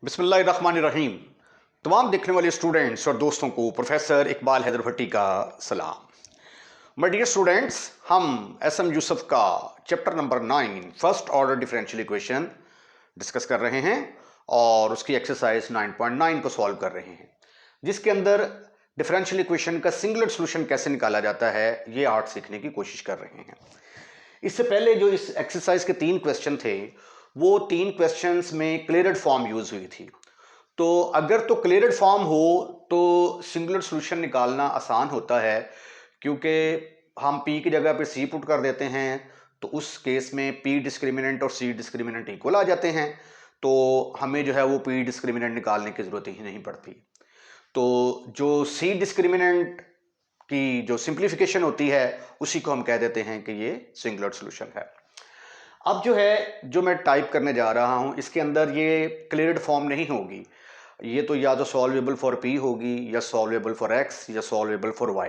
बिस्मिल्लाहिर्रहमानिर्रहीम। तमाम देखने वाले स्टूडेंट्स और दोस्तों को प्रोफेसर इकबाल हैदर भट्टी का सलाम। माय डियर स्टूडेंट्स, हम एसएम यूसुफ का chapter number 9 first order differential equation discuss कर रहे हैं और उसकी एक्सरसाइज 9.9 को सॉल्व कर रहे हैं, जिसके अंदर डिफरेंशियल इक्वेशन का सिंगुलर सॉल्यूशन कैसे निकाला जाता है ये आर्ट सीखने की कोशिश कर रहे हैं। इससे पहले जो इस एक्सरसाइज के 3 क्वेश्चन थे वो 3 क्वेश्चंस में क्लियरेड फॉर्म यूज हुई थी। तो अगर तो क्लियरेड फॉर्म हो तो सिंगुलर सॉल्यूशन निकालना आसान होता है, क्योंकि हम p की जगह पे c पुट कर देते हैं तो उस केस में p डिस्क्रिमिनेंट और c डिस्क्रिमिनेंट इक्वल आ जाते हैं, तो हमें जो है वो p डिस्क्रिमिनेंट निकालने की ज़रूरत ही नहीं पड़ती। तो जो c डिस्क्रिमिनेंट की जो सिंप्लीफिकेशन होती है उसी को हम कह देते हैं कि ये सिंगुलर सॉल्यूशन है। अब जो है जो मैं टाइप करने जा रहा हूं इसके अंदर ये क्लियर्ड फॉर्म नहीं होगी, ये तो या तो सॉल्वेबल फॉर p होगी या सॉल्वेबल फॉर x या सॉल्वेबल फॉर y।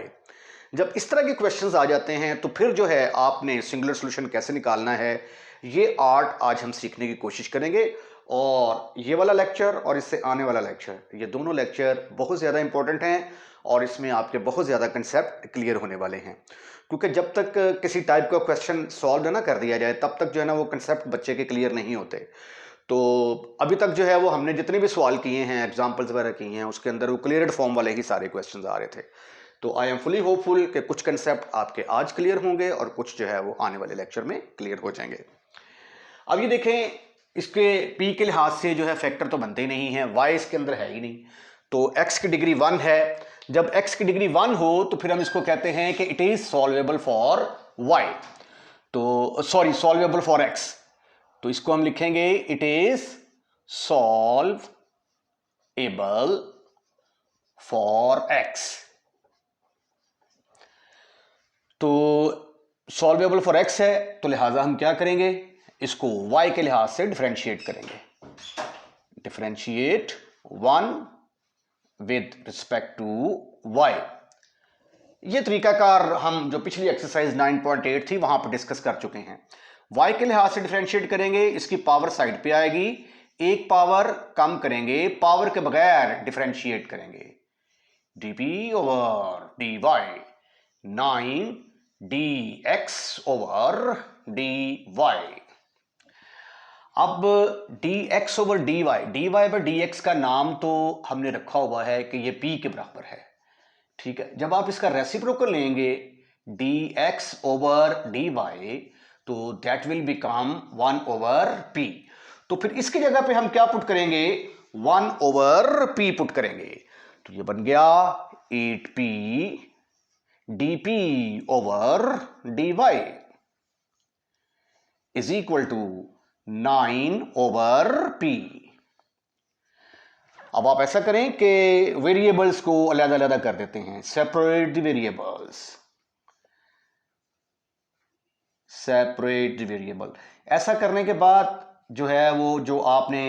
जब इस तरह के क्वेश्चंस आ जाते हैं तो फिर जो है आपने सिंगुलर सॉल्यूशन कैसे निकालना है ये आर्ट आज हम सीखने की कोशिश करेंगे। और ये वाला लेक्चर और इससे आने वाला लेक्चर, ये दोनों लेक्चर बहुत ज़्यादा इंपॉर्टेंट हैं और इसमें आपके बहुत ज़्यादा कंसेप्ट क्लियर होने वाले हैं, क्योंकि जब तक किसी टाइप का क्वेश्चन सॉल्व ना कर दिया जाए तब तक जो है ना वो कंसेप्ट बच्चे के क्लियर नहीं होते। तो अभी तक जो है वो हमने जितने भी सवाल किए हैं, एग्जाम्पल्स वगैरह किए हैं, उसके अंदर वो क्लियर्ड फॉर्म वाले ही सारे क्वेश्चंस आ रहे थे। तो आई एम फुली होपफुल कि कुछ कंसेप्ट आपके आज क्लियर होंगे और कुछ जो है वो आने वाले लेक्चर में क्लियर हो जाएंगे। अब ये देखें, इसके p के लिहाज से जो है फैक्टर तो बनते ही नहीं है, y इसके अंदर है ही नहीं, तो x की डिग्री 1 है। जब x की डिग्री 1 हो तो फिर हम इसको कहते हैं कि it is solvable for y, तो सॉरी सॉल्वेबल फॉर x, तो इसको हम लिखेंगे it is solvable for x। तो सॉल्वेबल फॉर x है तो लिहाजा हम क्या करेंगे, इसको y के लिहाज से डिफरेंशिएट करेंगे, differentiate 1 with respect to y। ये तरीकाकार हम जो पिछली एक्सरसाइज 9.8 थी वहां पर डिस्कस कर चुके हैं। y के लिहाज से डिफरेंशिएट करेंगे, इसकी पावर साइड पे आएगी, एक पावर कम करेंगे, पावर के बगैर डिफरेंशिएट करेंगे, dp over dy 9 dx over dy। अब dx ओवर dy, dy पर dx का नाम तो हमने रखा हुआ है कि ये p के बराबर है, ठीक है। जब आप इसका रेसिप्रोकल लेंगे dx ओवर dy तो that will become 1 over p, तो फिर इसकी जगह पे हम क्या पुट करेंगे, 1 ओवर p पुट करेंगे, तो ये बन गया 8p dp over dy is equal to 9 over p। अब आप ऐसा करें कि वेरिएबल्स को अलग-अलग कर देते हैं, separate the variables, separate the variable. ऐसा करने के बाद जो है वो जो आपने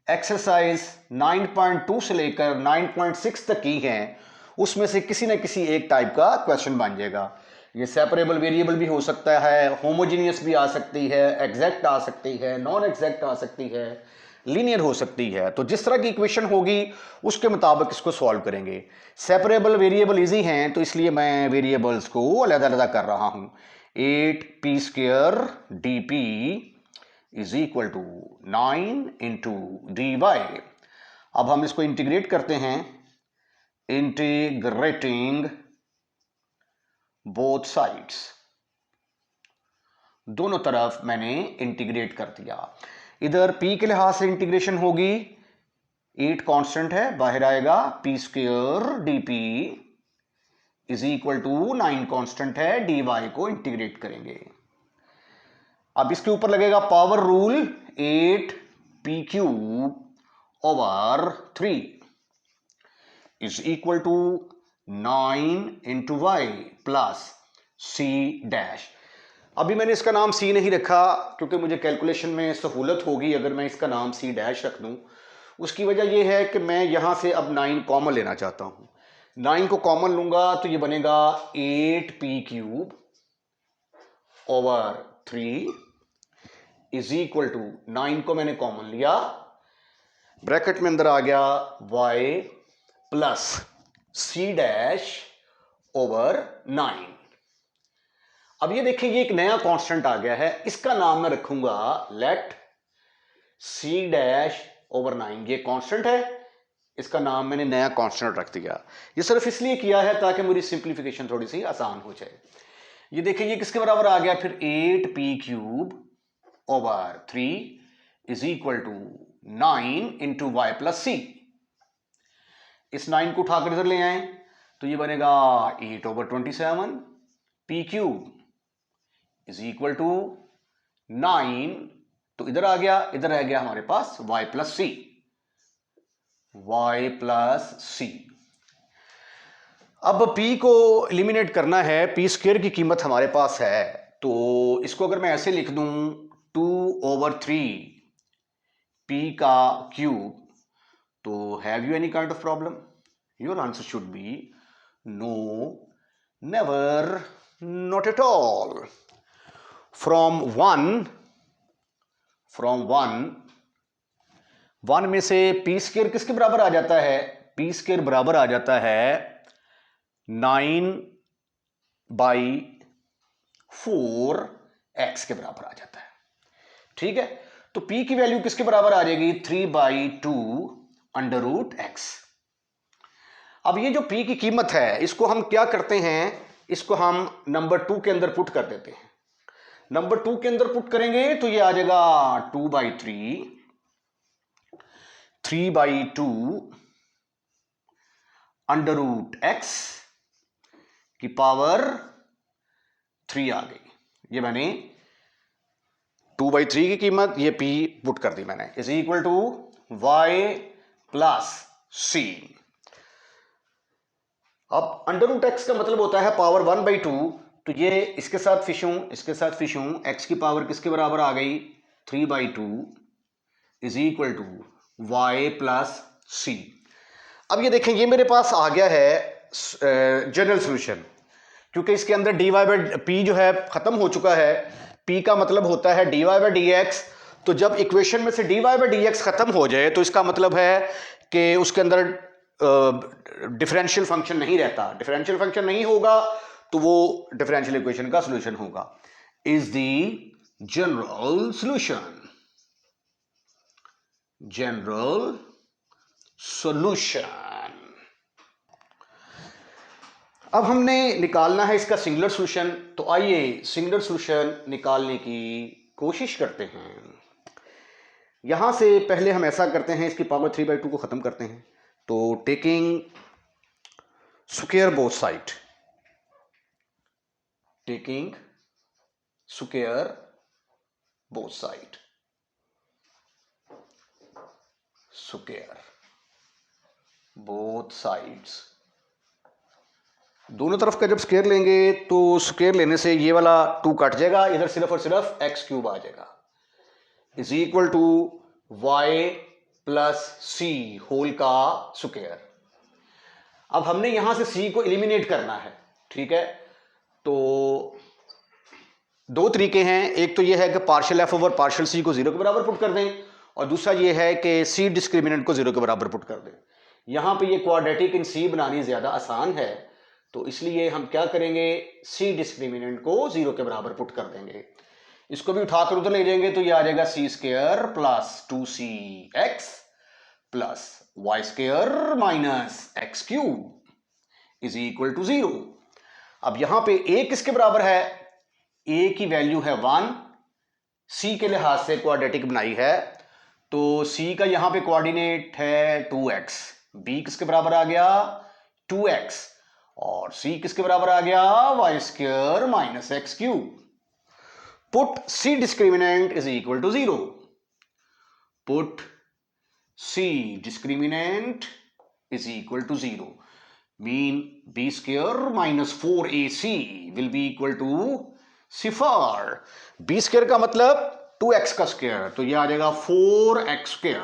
एक्सरसाइज 9.2 से लेकर 9.6 तक की है उसमें से किसी न किसी एक टाइप का क्वेश्चन बन जाएगा। ये सेपरेबल वेरिएबल भी हो सकता है, होमोजीनियस भी आ सकती है, एग्जैक्ट आ सकती है, नॉन एग्जैक्ट आ सकती है, लीनियर हो सकती है। तो जिस तरह की इक्वेशन होगी उसके मुताबिक इसको सॉल्व करेंगे। सेपरेबल वेरिएबल इजी हैं तो इसलिए मैं वेरिएबल्स को अलग-अलग कर रहा हूं। 8p square dp is equal to 9 into dy। अब हम इसको इंटीग्रेट करते हैं, इंटीग्रेटिंग बोथ साइड्स, दोनों तरफ मैंने इंटीग्रेट कर दिया। इधर p के लिहाज से इंटीग्रेशन होगी, 8 कांस्टेंट है बाहर आएगा, p square dp is equal to 9 constant है, dy को इंटीग्रेट करेंगे। अब इसके ऊपर लगेगा power rule, 8p cube over 3 is equal to 9 into y plus c dash. अभी मैंने इसका नाम c नहीं रखा क्योंकि मुझे कैलकुलेशन में सहूलत होगी अगर मैं इसका नाम c डैश रख दूं। उसकी वजह यह है कि मैं यहां से अब 9 कॉमन लेना चाहता हूं, 9 को कॉमन लूंगा तो ये बनेगा 8p cube over 3 is equal to 9 को मैंने कॉमन लिया, ब्रैकेट में अंदर आ गया y plus c dash over 9। अब ये देखिए ये एक नया कांस्टेंट आ गया है, इसका नाम मैं रखूंगा लेट सी डैश ओवर 9। ये कांस्टेंट है, इसका नाम मैंने नया कांस्टेंट रख दिया। ये सिर्फ इसलिए किया है ताकि मेरी सिंप्लीफिकेशन थोड़ी सी आसान हो जाए। ये देखिए ये किसके बराबर आ गया फिर 8p³ over 3 is equal to 9 into y plus c. इस 9 को उठाकर इधर ले आए तो ये बनेगा 8/27 p³ इज इक्वल टू 9। तो इधर आ गया, इधर रह गया हमारे पास y प्लस सी, y प्लस सी। अब p को एलिमिनेट करना है, p² की कीमत हमारे पास है, तो इसको अगर मैं ऐसे लिख दूं 2/3 p का क्यूब, तो have you any kind of problem? Your answer should be no, never, not at all. From one में से p² किसके बराबर आ जाता है? p² बराबर आ जाता है 9/4 x के बराबर आ जाता है। ठीक है, तो p की वैल्यू किसके बराबर आ जाएगी? 3/2√x। अब ये जो p की कीमत है इसको हम क्या करते हैं, इसको हम नंबर 2 के अंदर पुट कर देते हैं। नंबर 2 के अंदर पुट करेंगे तो ये आ जाएगा 2/3, 3/2√x की पावर 3 आ गई। ये मैंने 2/3 की कीमत, ये p पुट कर दी मैंने, is equal to y plus c. अब √x का मतलब होता है पावर 1/2, तो ये इसके साथ फिशूं, इसके साथ फिशूं, x की पावर किसके बराबर आ गई? 3/2 is equal to y plus c. अब ये देखें ये मेरे पास आ गया है जनरल सॉल्यूशन, क्योंकि इसके अंदर dy/p जो है खत्म हो चुका है। p का मतलब होता है dy/dx, तो जब इक्वेशन में से dy/dx खत्म हो जाए तो इसका मतलब है कि उसके अंदर डिफरेंशियल फंक्शन नहीं रहता। डिफरेंशियल फंक्शन नहीं होगा तो वो डिफरेंशियल इक्वेशन का सॉल्यूशन होगा। Is the general solution, general solution. अब हमने निकालना है इसका सिंगुलर सॉल्यूशन, तो आइए सिंगुलर सॉल्यूशन निकालने की कोशिश करते हैं। यहां से पहले हम ऐसा करते हैं, इसकी पावर 3/2 को खत्म करते हैं। तो taking square both side, taking square both side, square both sides, दोनों तरफ का जब स्क्वायर लेंगे तो स्क्वायर लेने से ये वाला 2 कट जाएगा, इधर सिर्फ और सिर्फ x³ आ जाएगा, is equal to y plus c whole का स्क्वायर। अब हमने यहां से c को एलिमिनेट करना है। ठीक है, तो दो तरीके हैं, एक तो ये है कि partial f over partial c को 0 के बराबर पुट कर दें, और दूसरा ये है कि c डिस्क्रिमिनेंट को 0 के बराबर पुट कर दें। यहां पे ये क्वाड्रेटिक इन c बनानी ज्यादा आसान है, तो इसलिए हम क्या करेंगे, c डिस्क्रिमिनेंट को 0 के बराबर पुट कर देंगे। इसको भी उठाकर उधर ले जाएंगे तो ये आ जाएगा c² plus 2cx plus y² minus x³ is equal to 0। अब यहां पे a किसके बराबर है? a की वैल्यू है 1, c के लिहाज से क्वाड्रेटिक बनाई है, तो c का यहां पे कोऑर्डिनेट है 2x, b किसके बराबर आ गया 2x, और c किसके बराबर आ गया y² minus x³। Put c discriminant is equal to 0, put c discriminant is equal to 0, mean b² minus 4ac will be equal to 0। b² का मतलब 2x का स्क्वायर, तो ये आ जाएगा 4x²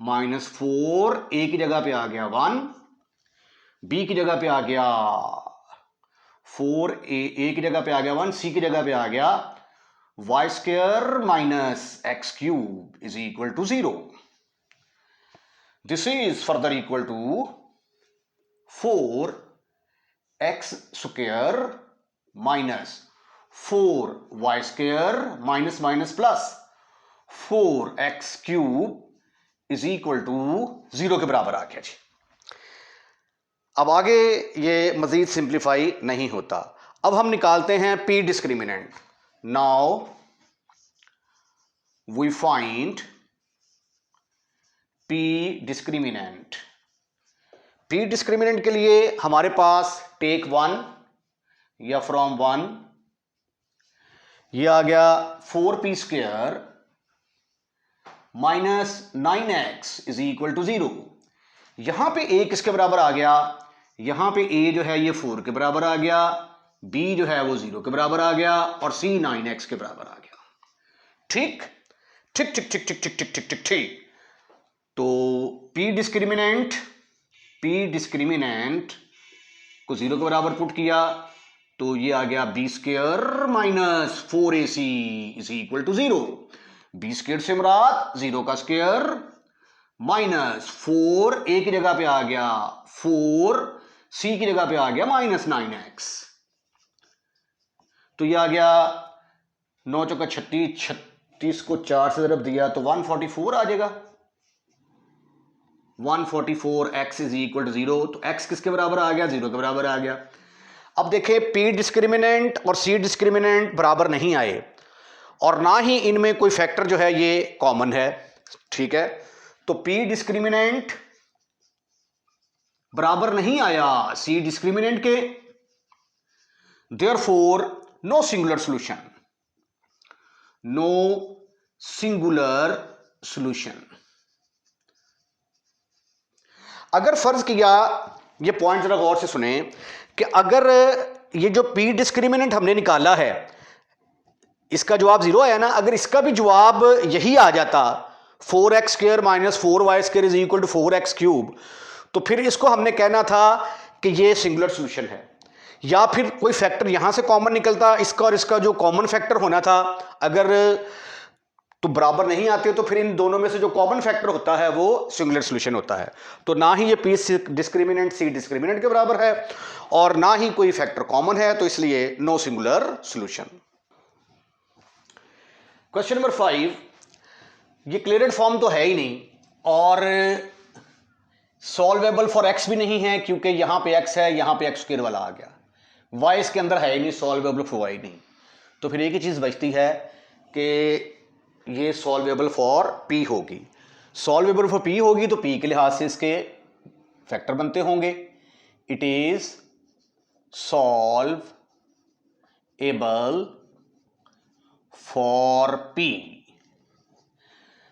माइनस 4, a की जगह पे आ गया 1, b की जगह पे आ गया 4, a की जगह पे आ गया 1, c की जगह पे आ गया y² minus x³ is equal to 0। This is further equal to 4x square minus 4y square minus minus plus 4x cube is equal to 0 के बराबर आ गया जी। अब आगे ये मजीद सिंप्लीफाई नहीं होता। अब हम निकालते हैं p discriminant. Now we find p discriminant. P discriminant के लिए हमारे पास टेक 1 या फ्रॉम 1, ये आ गया 4p square minus 9x is equal to 0। यहां पे a किसके बराबर आ गया, यहां पे a जो है ये 4 के बराबर आ गया, b जो है वो 0 के बराबर आ गया और c 9x के बराबर आ गया। ठीक ठीक ठीक ठीक ठीक ठीक ठीक ठीक ठीक ठीक। तो p डिस्क्रिमिनेंट को 0 के बराबर पुट किया तो ये आ गया b square minus 4ac is equal to 0। b square से मुराद 0 का स्क्वायर माइनस 4 a की जगह पे आ गया 4, c की जगह पे आ गया माइनस 9x। तो ये आ गया 9 चौका 36, 36 को 4 से ज़रब दिया तो 144 आ जाएगा। 144x is equal to 0। तो x किसके बराबर आ गया, 0 के बराबर आ गया। अब देखें p डिस्क्रिमिनेंट और c डिस्क्रिमिनेंट बराबर नहीं आए और ना ही इनमें कोई फैक्टर जो है ये कॉमन है। ठीक है, तो p डिस्क्रिमिनेंट बराबर नहीं आया c डिस्क्रिमिनेंट के, therefore no singular solution, no singular solution. अगर फर्ज किया, ये पॉइंट जरा गौर से सुने कि अगर ये जो p डिस्क्रिमिनेंट हमने निकाला है इसका जवाब 0 आया ना, अगर इसका भी जवाब यही आ जाता 4x square minus 4y square is equal to 4x cube, तो फिर इसको हमने कहना था कि ये सिंगुलर सॉल्यूशन है। या फिर कोई फैक्टर यहां से कॉमन निकलता, इसका और इसका जो कॉमन फैक्टर होना था अगर तो बराबर नहीं आते तो फिर इन दोनों में से जो कॉमन फैक्टर होता है वो सिंगुलर सॉल्यूशन होता है। तो ना ही ये p डिस्क्रिमिनेंट c डिस्क्रिमिनेंट के बराबर है और ना ही कोई फैक्टर कॉमन है, तो इसलिए no singular solution. Question number 5, ये क्लियरेंट फॉर्म तो है ही नहीं और सॉल्वेबल फॉर x भी नहीं है क्योंकि यहां पे x है, यहां पे x स्क्वायर वाला आ गया, y इसके अंदर है ही नहीं, सॉल्वेबल फॉर y नहीं। तो फिर एक ही चीज बचती है कि ये सॉल्वेबल फॉर p होगी। सॉल्वेबल फॉर p होगी तो p के लिहाज से इसके फैक्टर बनते होंगे। It is solvable for p।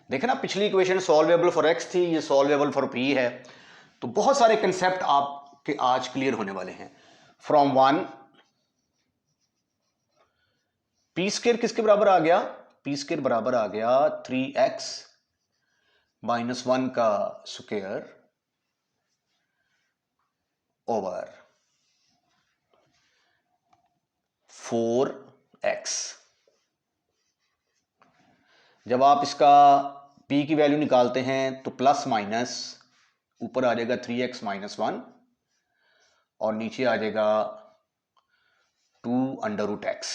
देखे ना, पिछली इक्वेशन सॉल्वेबल फॉर x थी, ये सॉल्वेबल फॉर p है। तो बहुत सारे कंसेप्ट आपके आज क्लियर होने वाले हैं। फ्रॉम 1, p स्क्वायर किसके बराबर आ गया, p स्क्वायर बराबर आ गया 3x माइनस 1 का स्क्वायर ओवर 4x। जब आप इसका p की वैल्यू निकालते हैं तो प्लस माइनस ऊपर आ जाएगा 3x माइनस 1 और नीचे आ जाएगा 2 अंडर रूट x।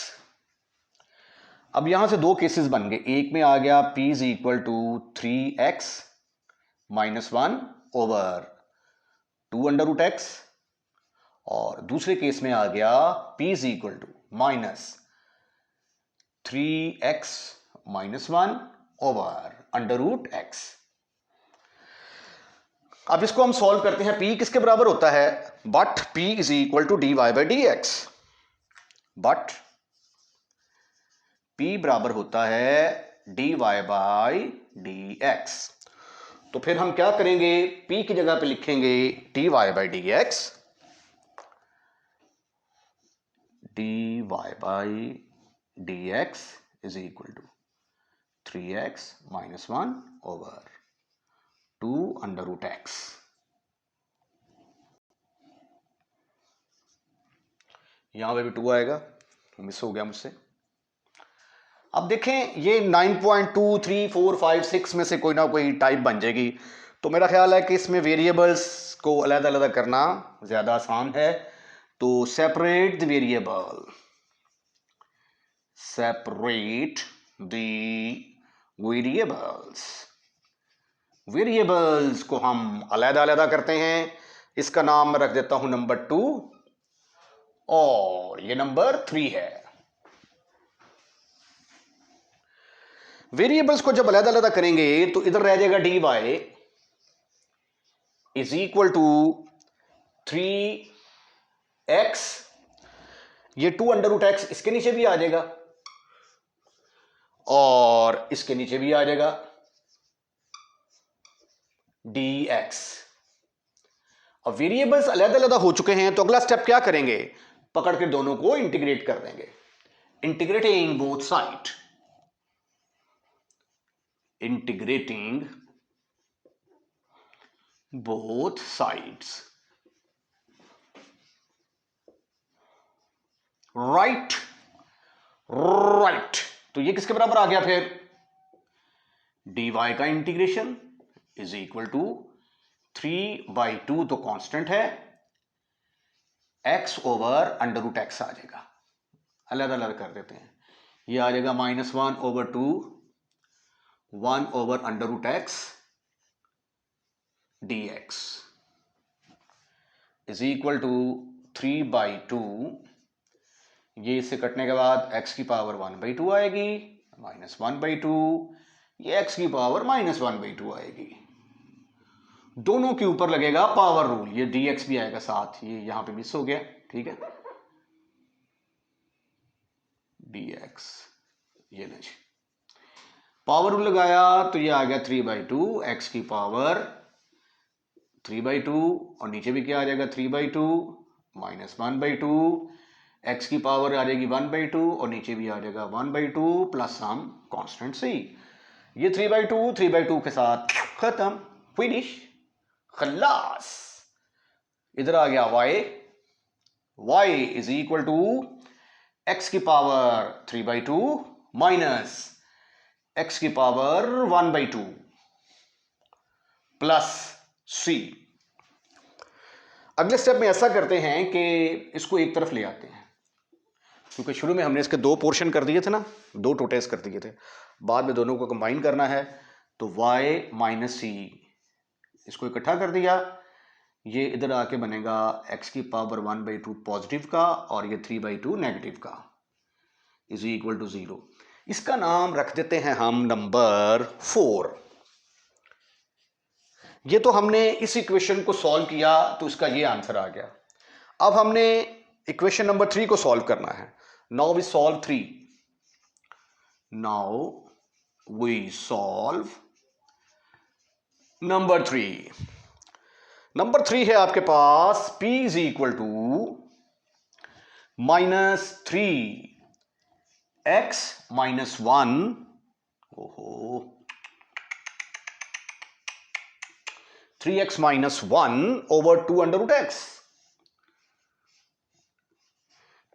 अब यहां से दो केसेस बन गए, एक में आ गया p is equal to 3x minus 1 over 2 under root x और दूसरे केस में आ गया p is equal to minus 3x minus 1 over under root x। अब इसको हम सॉल्व करते हैं। p किसके बराबर होता है, but p is equal to dy by d x, but p बराबर होता है dy बाई डी एक्स। तो फिर हम क्या करेंगे, p की जगह पे लिखेंगे dy by d x, dy by d x is equal to 3x minus 1 over 2 under root x। यहां पे भी 2 आएगा, मिस हो गया मुझसे। अब देखें ये 9.2, 3, 4, 5, 6 में से कोई ना कोई टाइप बन जाएगी। तो मेरा ख्याल है कि इसमें वेरिएबल्स को अलग अलग करना ज़्यादा आसान है। तो separate the variable, separate the variables, variables को हम अलग अलग करते हैं। इसका नाम मैं रख देता हूं नंबर 2 और ये नंबर 3 है। वेरिएबल्स को जब अलग अलग करेंगे तो इधर रह जाएगा dy is equal to 3x, ये 2 अंडर रूट एक्स इसके नीचे भी आ जाएगा और इसके नीचे भी आ जाएगा dx। अब वेरिएबल्स अलग अलग हो चुके हैं तो अगला स्टेप क्या करेंगे, पकड़ के दोनों को इंटीग्रेट कर देंगे। Integrating both side, integrating both sides, right right. तो ये किसके बराबर आ गया फिर, dy का इंटीग्रेशन इज इक्वल टू 3/2 तो कांस्टेंट है, x over under root x आ जाएगा। अलग अलग कर देते हैं, ये आ जाएगा -1/2 1 over under root x dx is equal to 3/2, ये इससे कटने के बाद x की पावर 1/2 आएगी, -1/2, ये x की पावर -1/2 आएगी। दोनों के ऊपर लगेगा पावर रूल, ये dx भी आएगा साथ, ये यहां पे मिस हो गया, ठीक है, dx, ये नहीं, पावर रूल लगाया तो ये आ गया 3/2, x की पावर 3/2 और नीचे भी क्या आ जाएगा 3/2 -1/2, x की पावर आ जाएगी 1/2 और नीचे भी आ जाएगा 1/2 प्लस सम कांस्टेंट सी। ये 3/2 के साथ खत्म, फिनिश, खल्लास। इधर आ गया y is equal to x की पावर 3/2 माइनस x की पावर 1/2 प्लस c। अगले स्टेप में ऐसा करते हैं कि इसको एक तरफ ले आते हैं, क्योंकि शुरू में हमने इसके दो पोर्शन कर दिए थे ना, दो टोटेस कर दिए थे, बाद में दोनों को कंबाइन करना है। तो y माइनस सी, इसको इकट्ठा कर दिया, ये इधर आके बनेगा x की पावर 1/2 पॉजिटिव का और ये 3/2 नेगेटिव का, इज इक्वल टू 0। इसका नाम रख देते हैं हम नंबर 4। ये तो हमने इस इक्वेशन को सॉल्व किया तो इसका ये आंसर आ गया। अब हमने इक्वेशन नंबर 3 को सॉल्व करना है। Now we solve 3, now we solve number 3। Number 3 है आपके पास p is equal to -3x - 1, ओहो, 3x - 1 over 2 under root x.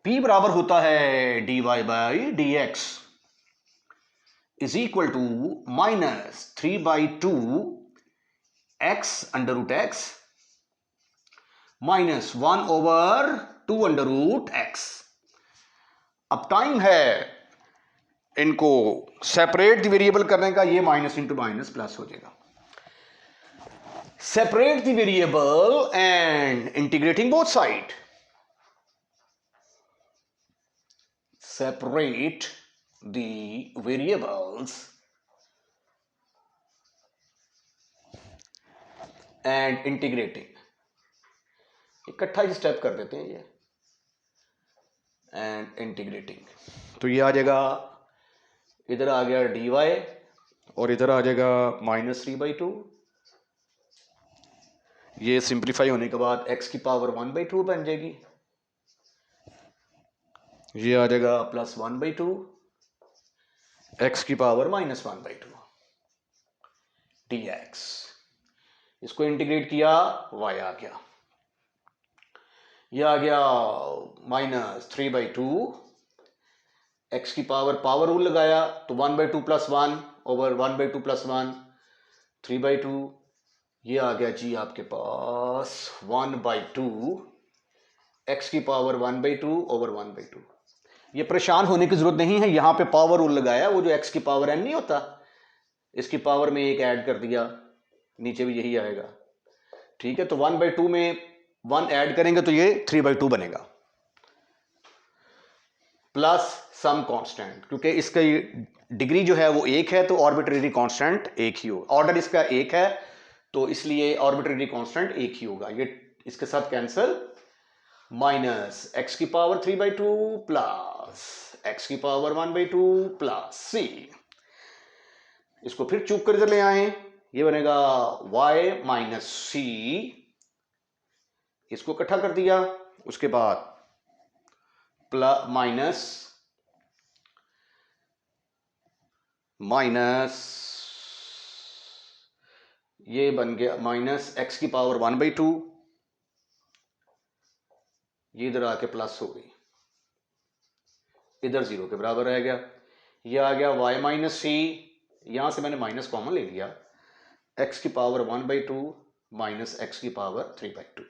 p बराबर होता है dy बाई dx is equal to -3/2 x under root x -1 over 2 under root x. अब time है इनको सेपरेट द वेरिएबल करने का, ये माइनस इंटू माइनस प्लस हो जाएगा। Separate the variable and integrating both side, separate the variables and integrating, इकट्ठा ही step कर देते हैं ये, एंड इंटीग्रेटिंग। तो ये आ जाएगा, इधर आ गया dy और इधर आ जाएगा -3/2। ये सिंप्लीफाई होने के बाद x की पावर 1/2 बन जाएगी, ये आ जाएगा +1/2, x की पावर -1/2 dx। इसको इंटीग्रेट किया, y आ गया, ये आ गया -3/2, x की पावर रूल लगाया तो 1/2 + 1 ओवर 1/2 + 1 3/2, ये आ गया जी आपके पास 1/2 एक्स की पावर 1/2 ओवर 1/2। ये परेशान होने की जरूरत नहीं है, यहां पे पावर रूल लगाया, वो जो एक्स की पावर n नहीं होता, इसकी पावर में एक ऐड कर दिया, नीचे भी यही आएगा। ठीक है, तो 1/2 में 1 ऐड करेंगे तो ये 3/2 बनेगा, प्लस सम कांस्टेंट, क्योंकि इसका डिग्री जो है वो एक है तो आर्बिट्रेरी कांस्टेंट एक ही होगा, ऑर्डर इसका एक है तो इसलिए आर्बिट्रेरी कांस्टेंट एक ही होगा। ये इसके साथ कैंसिल, माइनस एक्स की पावर 3/2 प्लस एक्स की पावर 1/2 प्लस सी। इसको फिर चुप कर इधर ले आए, ये बनेगा y माइनस सी, इसको इकट्ठा कर दिया, उसके बाद प्लस माइनस ये बन गया माइनस एक्स की पावर 1/2, ये इधर आके प्लस हो गई, इधर 0 के बराबर रह गया। ये आ गया y माइनस सी, यहां से मैंने माइनस कॉमन ले लिया, x की पावर 1/2 माइनस एक्स की पावर 3/2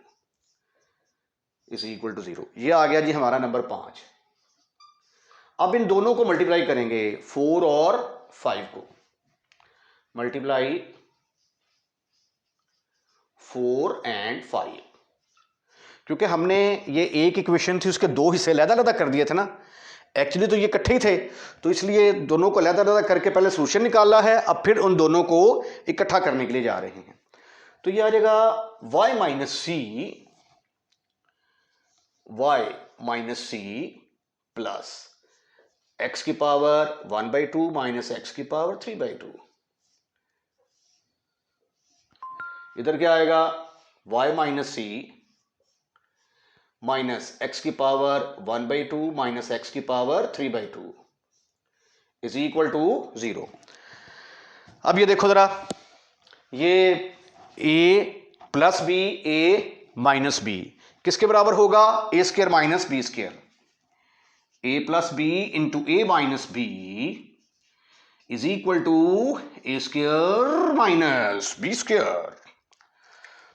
इज इक्वल टू 0। ये आ गया जी हमारा नंबर 5। अब इन दोनों को मल्टीप्लाई करेंगे, 4 और 5 को मल्टीप्लाई 4 एंड 5, क्योंकि हमने ये एक इक्वेशन थी उसके दो हिस्से अलग-अलग कर दिए थे ना, एक्चुअली तो ये इकट्ठे ही थे, तो इसलिए दोनों को अलग-अलग करके पहले सॉल्यूशन निकाला है, अब फिर उन दोनों को इकट्ठा करने के लिए जा रहे हैं। तो ये आ जाएगा y minus c plus x की पावर 1/2 माइनस एक्स की पावर 3/2। इधर क्या आएगा, y minus c minus x की पावर 1/2 माइनस एक्स की पावर 3/2 इज इक्वल टू 0। अब ये देखो जरा, ये a plus b, a minus b किसके बराबर होगा, a square minus b square, a plus b into a minus b is equal to a square minus b square.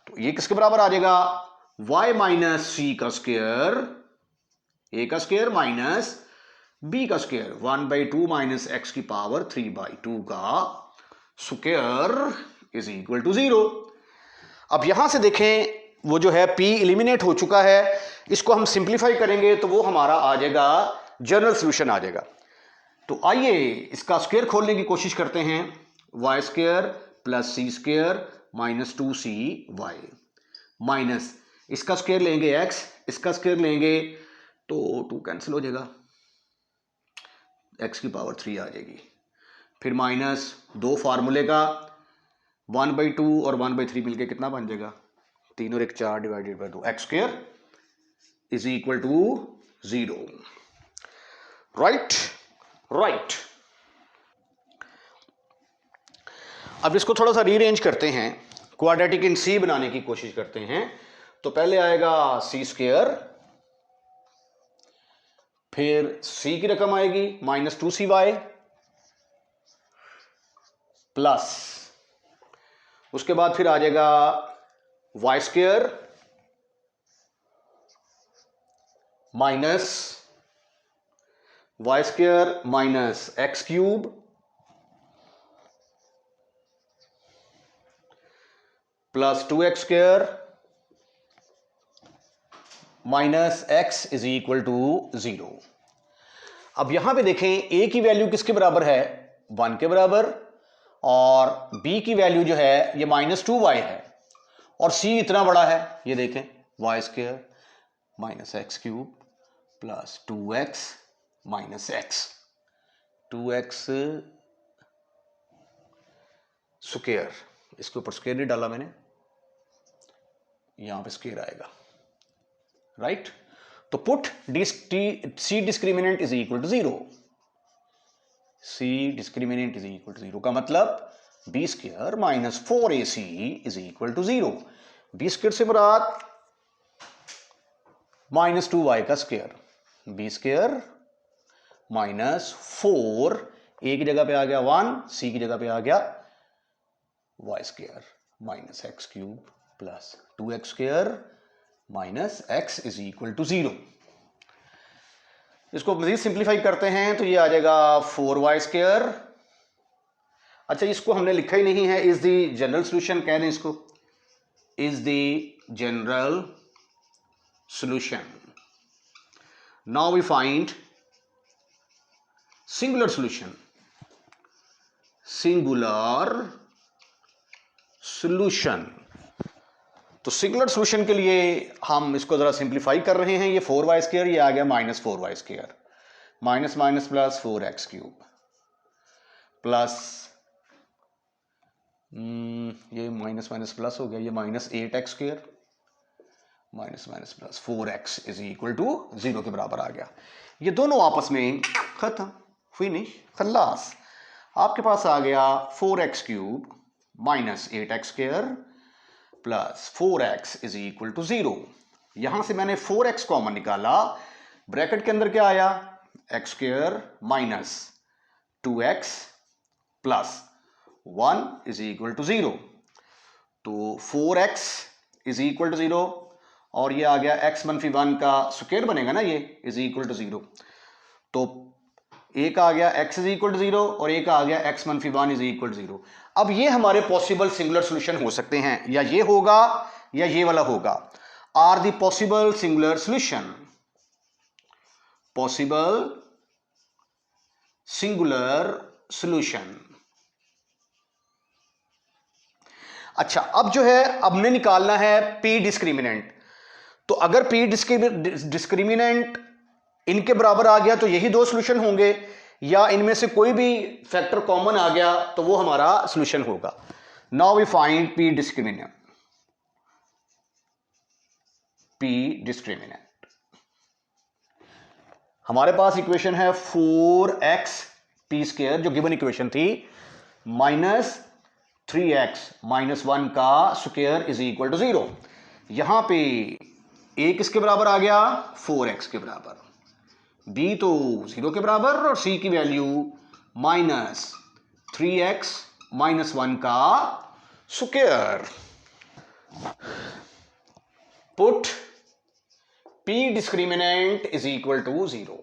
तो ये किसके बराबर आ जाएगा, y माइनस सी का स्क्वायर, ए का स्क्वायर माइनस बी का स्क्वायर, 1/2 माइनस एक्स की पावर 3/2 का स्क्वायर इज इक्वल टू 0। अब यहां से देखें, वो जो है p एलिमिनेट हो चुका है, इसको हम सिंप्लीफाई करेंगे तो वो हमारा आ जाएगा, जनरल सॉल्यूशन आ जाएगा। तो आइए इसका स्क्वायर खोलने की कोशिश करते हैं, वाई स्क्वायर प्लस सी स्क्वायर माइनस 2cy माइनस इसका स्क्वायर लेंगे x, इसका स्क्वायर लेंगे तो 2 कैंसिल हो जाएगा, x की पावर 3 आ जाएगी, फिर माइनस 2 फार्मूले का 1/2 और 1/3 मिलके कितना बन जाएगा, 3 और 1 4 divided by 2, x square is equal to 0। Right. अब इसको थोड़ा सा रीअरेंज करते हैं, क्वाड्रेटिक इन सी बनाने की कोशिश करते हैं। तो पहले आएगा सी स्क्वायर, फिर सी की रकम आएगी माइनस 2cy प्लस, उसके बाद फिर आ जाएगा y square minus x cube plus 2x square minus x is equal to 0। अब यहां पे देखें, a की वैल्यू किसके बराबर है, 1 के बराबर, और b की वैल्यू जो है ये माइनस 2y है, और c इतना बड़ा है, ये देखें y square minus x cube plus 2x minus x, 2x square, इसके ऊपर स्क्वायर नहीं डाला मैंने, यहां पे स्क्वायर आएगा, राइट। तो put c discriminant is equal to 0, c discriminant is equal to 0 का मतलब b square minus 4ac is equal to 0। B square से मुराद माइनस 2y का square, b square minus 4, a की जगह पे आ गया 1, सी की जगह पे आ गया y square, minus x cube plus 2x square minus x is equal to 0। इसको मजीद सिंप्लीफाई करते हैं तो ये आ जाएगा 4y स्क्वायर। अच्छा, इसको हमने लिखा ही नहीं है, इज द जनरल सोल्यूशन कह दें इसको, is the general solution. Now we find singular solution, singular solution. तो सिंगुलर सोल्यूशन के लिए हम इसको जरा सिंप्लीफाई कर रहे हैं। ये 4y स्क्वायर, ये आ गया minus 4y square, minus minus plus 4x cube plus ये माइनस माइनस प्लस हो गया, ये minus 8x square minus minus plus 4x is equal to 0 के बराबर आ गया। ये दोनों आपस में खत्म, फिनिश, खल्लास। आपके पास आ गया 4x cube minus 8x square plus 4x is equal to 0। यहां से मैंने 4x कॉमन निकाला, ब्रैकेट के अंदर क्या आया, x square minus 2x plus 1 is equal to 0। तो 4x इज इक्वल टू 0 और ये आ गया x मनफी 1 का स्क्वायर बनेगा ना, ये इज इक्वल टू 0। तो एक आ गया x इज इक्वल टू 0 और एक आ गया x मनफी 1 इज इक्वल टू 0। अब ये हमारे पॉसिबल सिंगुलर सॉल्यूशन हो सकते हैं, या ये होगा या ये वाला होगा। Are the possible singular solution, possible singular solution. अच्छा, अब जो है हमने निकालना है p डिस्क्रिमिनेंट। तो अगर p डिस्क्रिमिनेंट इनके बराबर आ गया तो यही दो सॉल्यूशन होंगे, या इनमें से कोई भी फैक्टर कॉमन आ गया तो वो हमारा सॉल्यूशन होगा। Now we find p discriminant, p discriminant. हमारे पास इक्वेशन है 4x p स्क्वायर जो गिवन इक्वेशन थी, माइनस 3x माइनस 1 का स्क्वायर इज इक्वल टू 0। यहां पे a किसके बराबर आ गया, 4x के बराबर, b तो 0 के बराबर और c की वैल्यू माइनस 3x माइनस 1 का square. Put p discriminant is equal to 0।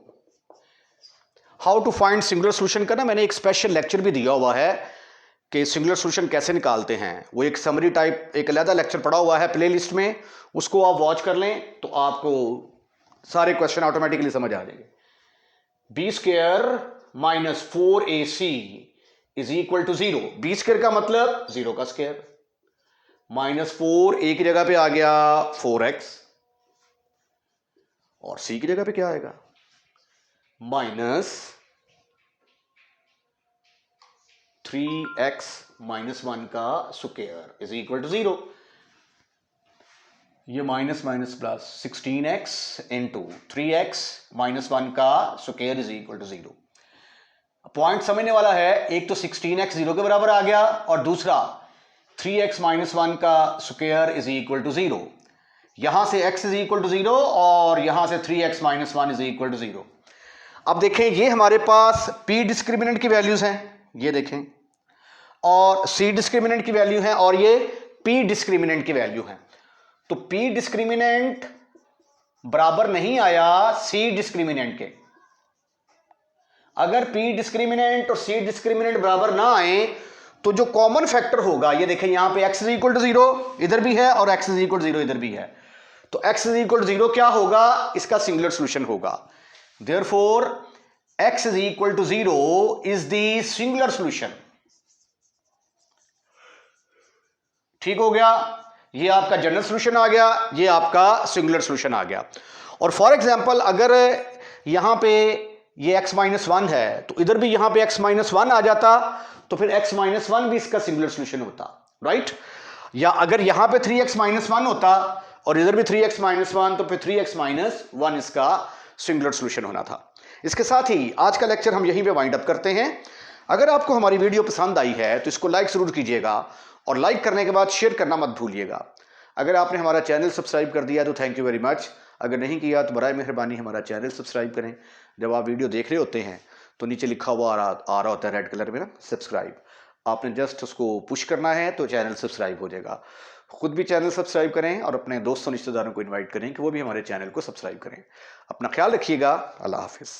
How to find singular solution का ना मैंने एक स्पेशल लेक्चर भी दिया हुआ है कि सिंगुलर सॉल्यूशन कैसे निकालते हैं। वो एक समरी टाइप एक अलग लेक्चर पड़ा हुआ है प्लेलिस्ट में, उसको आप वॉच कर लें तो आपको सारे क्वेश्चन ऑटोमेटिकली समझ आ जाएंगे। B square minus 4ac is equal to 0। B square का मतलब 0 का स्क्वायर, माइनस 4 a की जगह पे आ गया 4x और c की जगह पे क्या आएगा, माइनस 3x माइनस 1 का स्क्वायर इज इक्वल टू 0। ये minus minus plus 16x into 3x minus 1 का square is equal to 0। Point समझने वाला है, एक तो 16x 0 के बराबर आ गया और दूसरा 3x माइनस 1 का स्क्वायर इज इक्वल टू 0। यहां से x इज इक्वल टू 0 और यहां से 3x minus 1 is equal to 0। अब देखें, ये हमारे पास p डिस्क्रिमिनेंट की वैल्यूज हैं, ये देखें, और c डिस्क्रिमिनेंट की वैल्यू है और ये p डिस्क्रिमिनेंट की वैल्यू है। तो p डिस्क्रिमिनेंट बराबर नहीं आया c डिस्क्रिमिनेंट के। अगर p डिस्क्रिमिनेंट और c डिस्क्रिमिनेंट बराबर ना आए तो जो कॉमन फैक्टर होगा, ये देखें यहां पे x इज इक्वल टू 0 इधर भी है और x इज इक्वल टू 0 इधर भी है, तो x इज इक्वल टू 0 क्या होगा, इसका सिंगुलर सॉल्यूशन होगा। Therefore x is equal to 0 is the singular solution. ठीक हो गया, ये आपका जनरल सॉल्यूशन आ गया, ये आपका सिंगुलर सॉल्यूशन आ गया। और फॉर एग्जांपल अगर यहां पे ये x माइनस 1 है तो इधर भी यहां पे x माइनस 1 आ जाता तो फिर x माइनस 1 भी इसका सिंगुलर सॉल्यूशन होता, राइट। या अगर यहां पे 3x माइनस 1 होता और इधर भी 3x माइनस 1 तो फिर 3x माइनस 1 इसका सिंगुलर सॉल्यूशन होना था। इसके साथ ही आज का लेक्चर हम यहीं पे वाइंड अप करते हैं। अगर आपको हमारी वीडियो पसंद आई है तो इसको लाइक जरूर कीजिएगा और लाइक करने के बाद शेयर करना मत भूलिएगा। अगर आपने हमारा चैनल सब्सक्राइब कर दिया तो थैंक यू वेरी मच। अगर नहीं किया तो बराए मेहरबानी हमारा चैनल सब्सक्राइब करें। जब आप वीडियो देख रहे होते हैं तो नीचे लिखा हुआ आ रहा होता है रेड कलर में ना, सब्सक्राइब। आपने जस्ट उसको पुश करना है तो चैनल सब्सक्राइब हो जाएगा। खुद भी चैनल सब्सक्राइब करें और अपने दोस्तों रिश्तेदारों को इनवाइट करें कि वो भी हमारे चैनल को सब्सक्राइब करें। अपना ख्याल रखिएगा। अल्लाह हाफिज़।